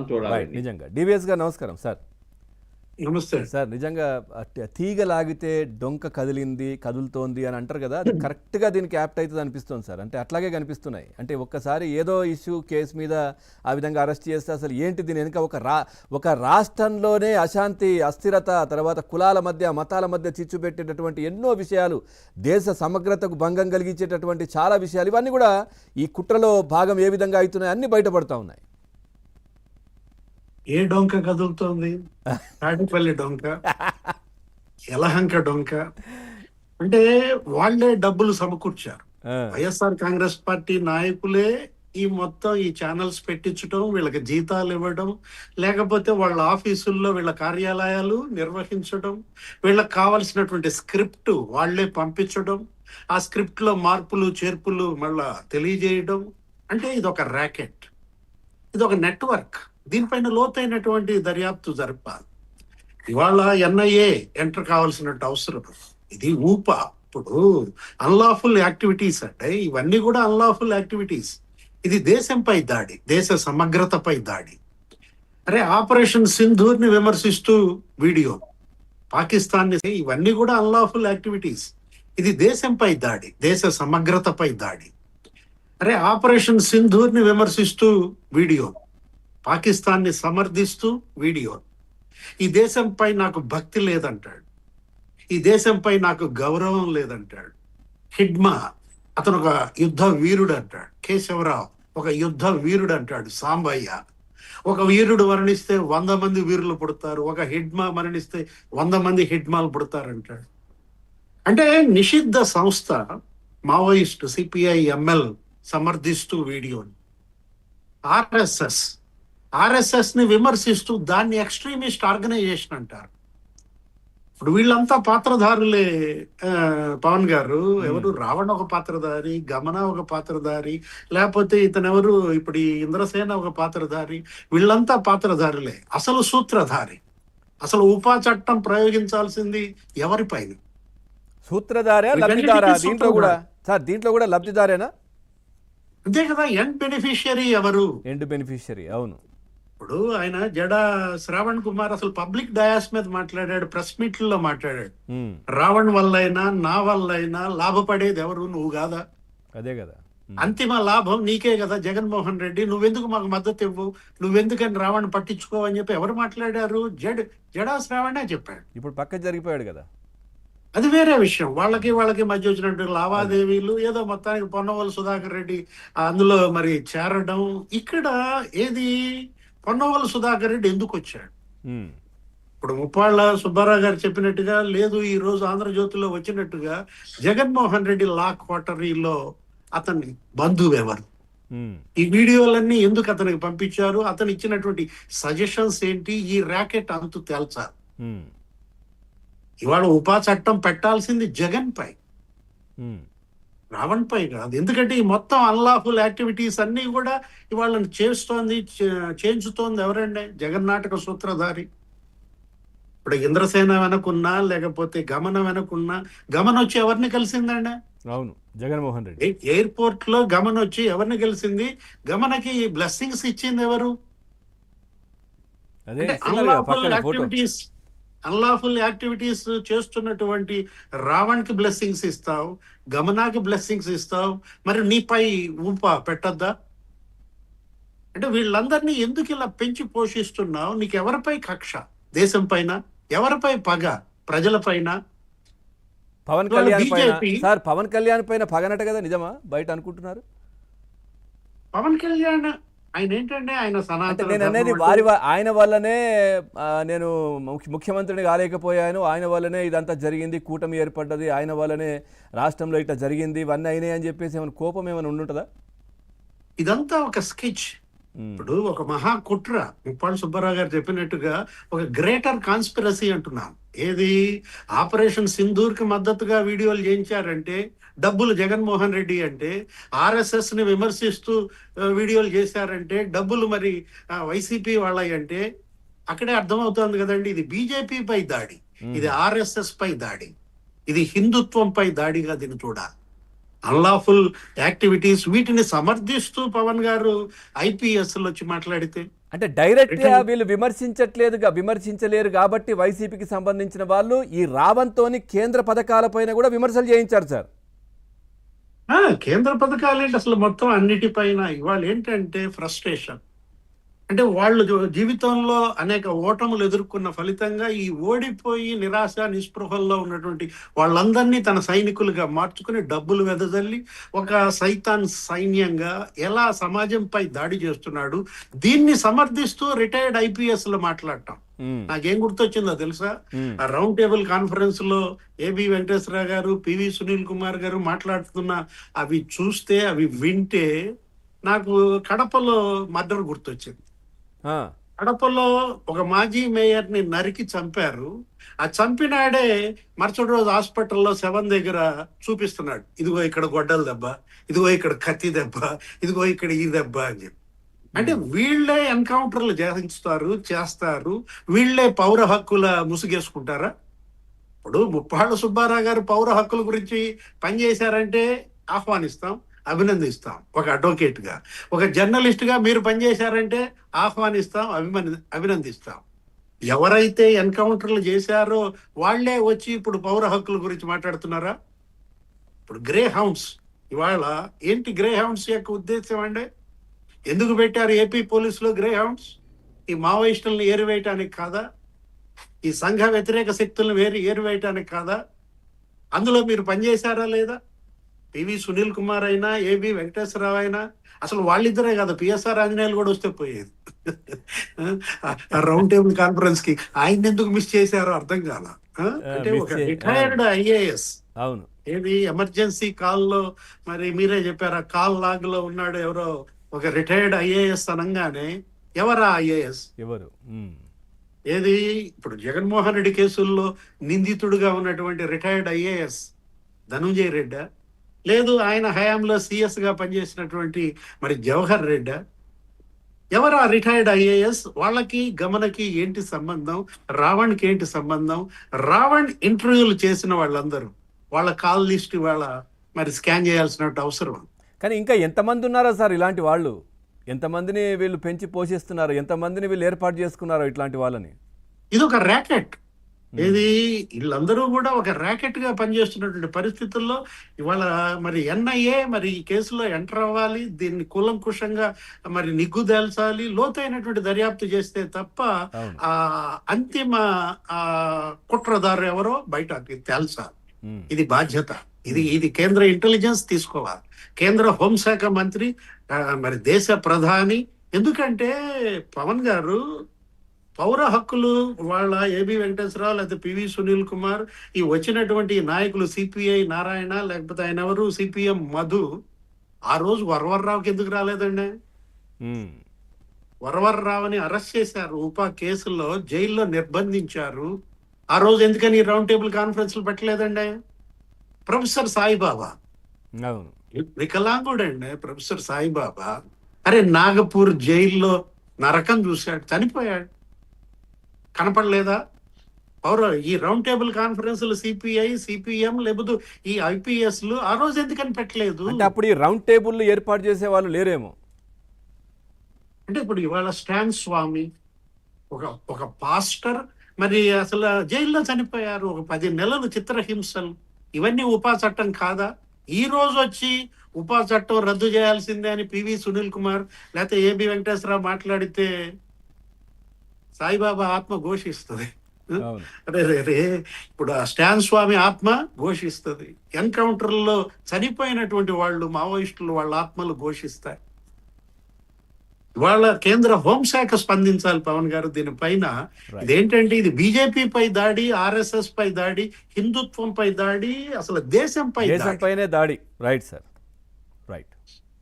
మనం చూడాలి. నిజంగా డివిఎస్ గారు నమస్కారం సార్. నమస్తే సార్, నిజంగా తీగ లాగితే డొంక కదిలింది, కదులుతోంది అని అంటారు కదా, అది కరెక్ట్గా దీనికి యాప్ట్ అవుతుంది అనిపిస్తుంది సార్. అంటే అట్లాగే కనిపిస్తున్నాయి. అంటే ఒక్కసారి ఏదో ఇష్యూ కేసు మీద ఆ విధంగా అరెస్ట్ చేస్తే అసలు ఏంటి దీని వెనుక ఒక రాష్ట్రంలోనే అశాంతి, అస్థిరత, తర్వాత కులాల మధ్య, మతాల మధ్య చిచ్చు పెట్టేటటువంటి ఎన్నో విషయాలు, దేశ సమగ్రతకు భంగం కలిగించేటటువంటి చాలా విషయాలు, ఇవన్నీ కూడా ఈ కుట్రలో భాగం ఏ విధంగా అవుతున్నాయి అన్నీ బయటపడతా ఉన్నాయి. ఏ డొంక కదులుతోంది? తాటిపల్లి డొంక, యలహంక డొంక. అంటే వాళ్ళే డబ్బులు సమకూర్చారు. వైఎస్ఆర్ కాంగ్రెస్ పార్టీ నాయకులే ఈ మొత్తం ఈ ఛానల్స్ పెట్టించడం, వీళ్ళకి జీతాలు ఇవ్వడం, లేకపోతే వాళ్ళ ఆఫీసుల్లో వీళ్ళ కార్యాలయాలు నిర్వహించడం, వీళ్ళకి కావాల్సినటువంటి స్క్రిప్ట్ వాళ్ళే పంపించడం, ఆ స్క్రిప్ట్ లో మార్పులు చేర్పులు మళ్ళా తెలియజేయడం. అంటే ఇది ఒక ర్యాకెట్, ఇది ఒక నెట్వర్క్. దీనిపైన లోతైనటువంటి దర్యాప్తు జరపాలి. ఇవాళ ఎన్ఐఏ ఎంటర్ కావాల్సినట్టు అవసరం. ఇది ఊప. ఇప్పుడు అన్లాఫుల్ యాక్టివిటీస్ అంటే ఇవన్నీ కూడా అన్లాఫుల్ యాక్టివిటీస్. ఇది దేశంపై దాడి, దేశ సమగ్రతపై దాడి. అరే, ఆపరేషన్ సింధూర్ ని విమర్శిస్తూ వీడియో, పాకిస్తాన్, ఇవన్నీ కూడా అన్లాఫుల్ యాక్టివిటీస్. ఇది దేశంపై దాడి, దేశ సమగ్రతపై దాడి. అరే, ఆపరేషన్ సింధూర్ ని విమర్శిస్తూ వీడియో, పాకిస్తాన్ని సమర్థిస్తూ వీడియో. ఈ దేశంపై నాకు భక్తి లేదంటాడు, ఈ దేశంపై నాకు గౌరవం లేదంటాడు. హిడ్మా, అతను ఒక యుద్ధ వీరుడు అంటాడు. కేశవరావు ఒక యుద్ధ వీరుడు అంటాడు. సాంబయ్య, ఒక వీరుడు మరణిస్తే 100 మంది వీరులు పుడతారు, ఒక హిడ్మా మరణిస్తే 100 మంది హిడ్మాలు పుడతారంటాడు. అంటే నిషిద్ధ సంస్థ మావోయిస్టు సిపిఐ ఎంఎల్ సమర్థిస్తూ వీడియోని, ఆర్ఎస్ఎస్ ని విమర్శిస్తూ దాన్ని ఎక్స్ట్రీమిస్ట్ ఆర్గనైజేషన్ అంటారు. ఇప్పుడు వీళ్ళంతా పాత్రధారులే. పవన్ గారు ఎవరు? రావణ ఒక పాత్రధారి, గమన ఒక పాత్రధారి, లేకపోతే ఇతనెవరు ఇప్పుడు ఈ ఇంద్రసేన ఒక పాత్రధారి. వీళ్ళంతా పాత్రధారులే. అసలు సూత్రధారి, అసలు ఉపా చట్టం ప్రయోగించాల్సింది ఎవరిపైన? సూత్రధారే లబ్ధిదారా? దీంట్లో కూడా సార్, దీంట్లో కూడా లబ్ధిదారేనా? అంతే కదా. ఎండ్ బెనిఫిషియరీ ఎవరు? End beneficiary. అవును. ఇప్పుడు ఆయన జడా శ్రావణ్ కుమార్ అసలు పబ్లిక్ డయాస్ మీద మాట్లాడాడు, ప్రెస్ మీట్లలో మాట్లాడాడు. రావణ్ వల్ల అయినా నా వల్ల అయినా లాభపడేది ఎవరు? నువ్వు కాదా? అదే కదా. అంతిమ లాభం నీకే కదా జగన్మోహన్ రెడ్డి. నువ్వెందుకు మాకు మద్దతు ఇవ్వు, నువ్వెందుకని రావణ్ పట్టించుకో అని చెప్పి ఎవరు మాట్లాడారు? జడా శ్రావణే చెప్పాడు. ఇప్పుడు పక్క జరిగిపోయాడు కదా. అది వేరే విషయం. వాళ్ళకి మధ్య వచ్చినట్టు లావాదేవీలు, ఏదో మొత్తానికి పొన్నవోలు సుధాకర్ రెడ్డి అందులో మరి చేరడం. ఇక్కడ ఏది పొన్నవోలు సుధాకర్ రెడ్డి ఎందుకు వచ్చాడు? ఇప్పుడు ముప్పాళ్ళ సుబ్బారావు గారు చెప్పినట్టుగా లేదు, ఈ రోజు ఆంధ్రజ్యోతిలో వచ్చినట్టుగా జగన్మోహన్ రెడ్డి లా క్వార్టరీలో అతని బంధువు ఎవరు, ఈ వీడియోలన్నీ ఎందుకు అతనికి పంపించారు, అతను ఇచ్చినటువంటి సజెషన్స్ ఏంటి, ఈ ర్యాకెట్ అంతు తేల్చారు. ఇవాళ ఉపా చట్టం పెట్టాల్సింది జగన్ పై, రావణ్ పై కాదు. ఎందుకంటే ఈ మొత్తం అన్లాఫుల్ యాక్టివిటీస్ అన్ని కూడా ఇవాళ చేయించుతోంది ఎవరండి? జగన్నాటక సూత్రధారి. ఇప్పుడు ఇంద్రసేన వెనకున్నా, లేకపోతే గమన వెనకున్నా, గమన వచ్చి ఎవరిని కలిసిందండి? అవును, జగన్మోహన్ రెడ్డి. ఎయిర్పోర్ట్ లో గమన వచ్చి ఎవరిని కలిసింది? గమనకి బ్లెస్సింగ్స్ ఇచ్చింది ఎవరు? అన్లాఫుల్ యాక్టివిటీస్ చేస్తున్నటువంటి రావణ్ కి బ్లెస్సింగ్స్ ఇస్తావు, గమనాకి బ్లెస్సింగ్స్ ఇస్తావు, మరి నీపై ఊప పెట్టద్దా? అంటే వీళ్ళందరినీ ఎందుకు ఇలా పెంచి పోషిస్తున్నావు? నీకు ఎవరిపై కక్ష? దేశం పైన? ఎవరిపై పగ? ప్రజల పైన? పవన్ కళ్యాణ్ పైన. సార్, పవన్ కళ్యాణ్ పైన పగనట కదా, నిజమా? బయట అనుకుంటున్నారు. పవన్ కళ్యాణ్ ఆయన ఏంటంటే ఆయన సనాతన, నేను అనేది ఆయన వల్లనే నేను ముఖ్యమంత్రిని కాలేకపోయాను, ఆయన వల్లనే ఇదంతా జరిగింది, కూటమి ఏర్పడ్డది, ఆయన వల్లనే రాష్ట్రంలో ఇట్లా జరిగింది, ఇవన్నీ అయినాయి అని చెప్పేసి ఏమైనా కోపం ఏమైనా ఉండుంటుందా? ఇదంతా ఒక స్కెచ్. ఇప్పుడు ఒక మహా కుట్ర. ముప్పాళ్ళ సుబ్బారావు గారు చెప్పినట్టుగా ఒక గ్రేటర్ కాన్స్పిరసీ అంటున్నాను. ఏది? ఆపరేషన్ సింధూర్ కి మద్దతుగా వీడియోలు చేయించారంటే డబ్బులు జగన్మోహన్ రెడ్డి అంటే, ఆర్ఎస్ఎస్ ని విమర్శిస్తూ వీడియోలు చేశారంటే డబ్బులు మరి వైసీపీ వాళ్ళవి అంటే, అక్కడే అర్థమవుతోంది కదండి. ఇది బీజేపీ పై దాడి, ఇది ఆర్ఎస్ఎస్ పై దాడి, ఇది హిందుత్వంపై దాడిగా దీన్ని చూడాలి. అన్లాఫుల్ యాక్టివిటీస్ వీటిని సమర్థిస్తూ పవన్ గారు ఐపీఎస్ వచ్చి మాట్లాడితే అంటే డైరెక్ట్ గా వీళ్ళు విమర్శించలేరు కాబట్టి వైసీపీకి సంబంధించిన వాళ్ళు ఈ రావంతోని కేంద్ర పథకాలపైన కూడా విమర్శలు చేయించారు సార్. కేంద్ర పథకాలు ఏంటి అసలు మొత్తం అన్నిటిపైన ఇవాళ ఏంటంటే ఫ్రస్ట్రేషన్. అంటే వాళ్ళు జీవితంలో అనేక ఓటములు ఎదుర్కొన్న ఫలితంగా ఈ ఓడిపోయి నిరాశ నిస్పృహల్లో ఉన్నటువంటి వాళ్ళందరినీ తన సైనికులుగా మార్చుకుని డబ్బులు వెదజల్లి ఒక సైతాన్ సైన్యంగా ఎలా సమాజంపై దాడి చేస్తున్నాడు. దీన్ని సమర్థిస్తూ రిటైర్డ్ ఐపీఎస్ లో మాట్లాడటం నాకేం గుర్తొచ్చిందో తెలుసా? ఆ రౌండ్ టేబుల్ కాన్ఫరెన్స్ లో ఏబి వెంకటేశ్వర గారు, పివి సునీల్ కుమార్ గారు మాట్లాడుతున్న అవి చూస్తే, అవి వింటే నాకు కడపలో మర్డర్ గుర్తొచ్చింది. కడపలో ఒక మాజీ మేయర్ ని నరికి చంపారు. ఆ చంపినాడే మరుసటి రోజు హాస్పిటల్లో శవం దగ్గర చూపిస్తున్నాడు, ఇదిగో ఇక్కడ గొడ్డల దెబ్బ, ఇదిగో ఇక్కడ కత్తి దెబ్బ, ఇదిగో ఇక్కడ ఈ దెబ్బ అని చెప్పి. అంటే వీళ్ళే ఎన్కౌంటర్లు చేస్తారు, వీళ్ళే పౌర హక్కుల ముసుగేసుకుంటారా? ఇప్పుడు ముప్పాళ్ళ సుబ్బారావు గారు పౌర హక్కుల గురించి పనిచేశారంటే ఆహ్వానిస్తాం, అభినందిస్తాం. ఒక అడ్వకేట్ గా, ఒక జర్నలిస్ట్ గా మీరు పనిచేశారంటే ఆహ్వానిస్తాం, అభినందిస్తాం. ఎవరైతే ఎన్కౌంటర్లు చేశారో వాళ్లే వచ్చి ఇప్పుడు పౌర హక్కుల గురించి మాట్లాడుతున్నారా? ఇప్పుడు గ్రే హౌండ్స్, ఇవాళ ఏంటి గ్రే హౌండ్స్ యొక్క ఉద్దేశం అండి? ఎందుకు పెట్టారు ఏపీ పోలీసులో గ్రే హౌండ్స్? ఈ మావోయిస్టులను ఏరివేయటానికి కాదా? ఈ సంఘ వ్యతిరేక శక్తులను ఏరివేయటానికి కాదా? అందులో మీరు పనిచేశారా లేదా? పివి సునీల్ కుమార్ అయినా, ఏబి వెంకటేశ్వరరావు అయినా, అసలు వాళ్ళిద్దరే కాదు, పిఎస్ఆర్ ఆంజనేయులు కూడా వస్తే పోయేది. రౌండ్ టేబుల్ కాన్ఫరెన్స్ కి ఆయన ఎందుకు మిస్ చేశారో అర్థం కాల. అంటే ఒక రిటైర్డ్ ఐఏఎస్ అవును, ఏది ఎమర్జెన్సీ కాల్లో, మరి మీరే చెప్పారు ఆ కాల్ లాగ్ లో ఉన్నాడు ఎవరో ఒక రిటైర్డ్ ఐఏఎస్ అనగానే ఎవరా ఐఏఎస్? ఎవరు? ఏది ఇప్పుడు జగన్మోహన్ రెడ్డి కేసుల్లో నిందితుడుగా ఉన్నటువంటి రిటైర్డ్ ఐఏఎస్ ధనుంజయ రెడ్డా? లేదు ఆయన హయాంలో సిఎస్ గా పనిచేసినటువంటి మరి జవహర్ రెడ్డా? ఎవరు ఆ రిటైర్డ్ ఐఏఎస్? వాళ్ళకి గమనకి ఏంటి సంబంధం? రావణ్కి ఏంటి సంబంధం? రావణ్ ఇంటర్వ్యూలు చేసిన వాళ్ళందరూ వాళ్ళ కాల్ లిస్ట్ వాళ్ళ మరి స్కాన్ చేయాల్సిన అవసరం. కానీ ఇంకా ఎంతమంది ఉన్నారో సార్ ఇలాంటి వాళ్ళు? ఎంతమందిని వీళ్ళు పెంచి పోషిస్తున్నారు? ఎంతమందిని వీళ్ళు ఏర్పాటు చేసుకున్నారో ఇట్లాంటి వాళ్ళని? ఇది ఒక ర్యాకెట్. ఇది వీళ్ళందరూ కూడా ఒక ర్యాకెట్ గా పనిచేస్తున్నటువంటి పరిస్థితుల్లో ఇవాళ మరి ఎన్ఐఏ మరి ఈ కేసులో ఎంటర్ అవ్వాలి, దీన్ని కూలంకుషంగా మరి నిగ్గుదేల్చాలి, లోతైనటువంటి దర్యాప్తు చేస్తే తప్ప ఆ అంతిమ కుట్రదారు ఎవరో బయటకి తేల్చాలి. ఇది బాధ్యత. ఇది కేంద్ర ఇంటెలిజెన్స్ తీసుకోవాలి, కేంద్ర హోంశాఖ మంత్రి, మరి దేశ ప్రధాని. ఎందుకంటే పవన్ గారు పౌర హక్కులు వాళ్ళ ఏబి వెంకటేశ్వరరావు లేకపోతే పివి సునీల్ కుమార్, ఈ వచ్చినటువంటి నాయకులు సిపిఐ నారాయణ, లేకపోతే ఆయన ఎవరు సిపిఎం మధు, ఆ రోజు వరవర్రావుకి ఎందుకు రాలేదండి? వరవర్రావుని అరెస్ట్ చేశారు, ఉపా కేసుల్లో జైల్లో నిర్బంధించారు. ఆ రోజు ఎందుకని రౌండ్ టేబుల్ కాన్ఫరెన్స్లు పెట్టలేదండి? ప్రొఫెసర్ సాయిబాబా వికలాంగుడండి, ప్రొఫెసర్ సాయిబాబా. అరే నాగపూర్ జైల్లో నరకం చూశాడు, చనిపోయాడు, కనపడలేదా? ఈ రౌండ్ టేబుల్ కాన్ఫరెన్స్లు సిపిఐ, సిపిఎం లేకపోతే ఈ ఐపీఎస్లు ఆ రోజు ఎందుకని పెట్టలేదు? అంటే అప్పుడు ఈ రౌండ్ టేబుల్ ఏర్పాటు చేసే వాళ్ళు లేరేమో. అంటే ఇప్పుడు ఇవాళ స్టాన్ స్వామి ఒక పాస్టర్ మరి అసలు జైల్లో చనిపోయారు, ఒక 10 నెలలు చిత్రహింసలు. ఇవన్నీ ఉపా చట్టం కాదా? ఈ రోజు వచ్చి ఉపా చట్టం రద్దు చేయాల్సిందే అని పివి సునీల్ కుమార్ లేకపోతే ఏబి వెంకటేశ్వరరావు మాట్లాడితే సాయిబాబా ఆత్మ ఘోషిస్తుంది. అరే ఇప్పుడు ఆ స్టాన్ స్వామి ఆత్మ ఘోషిస్తుంది. ఎన్కౌంటర్లో చనిపోయినటువంటి వాళ్ళు మావోయిస్టులు వాళ్ళ ఆత్మలు ఘోషిస్తాయి. వాళ్ళ కేంద్ర హోంశాఖ స్పందించాలి పవన్ గారు దీనిపైన. ఇదేంటంటే ఇది బీజేపీ పై దాడి, ఆర్ఎస్ఎస్ పై దాడి, హిందుత్వం పై దాడి, అసలు దేశంపైనే దాడి. Right sir.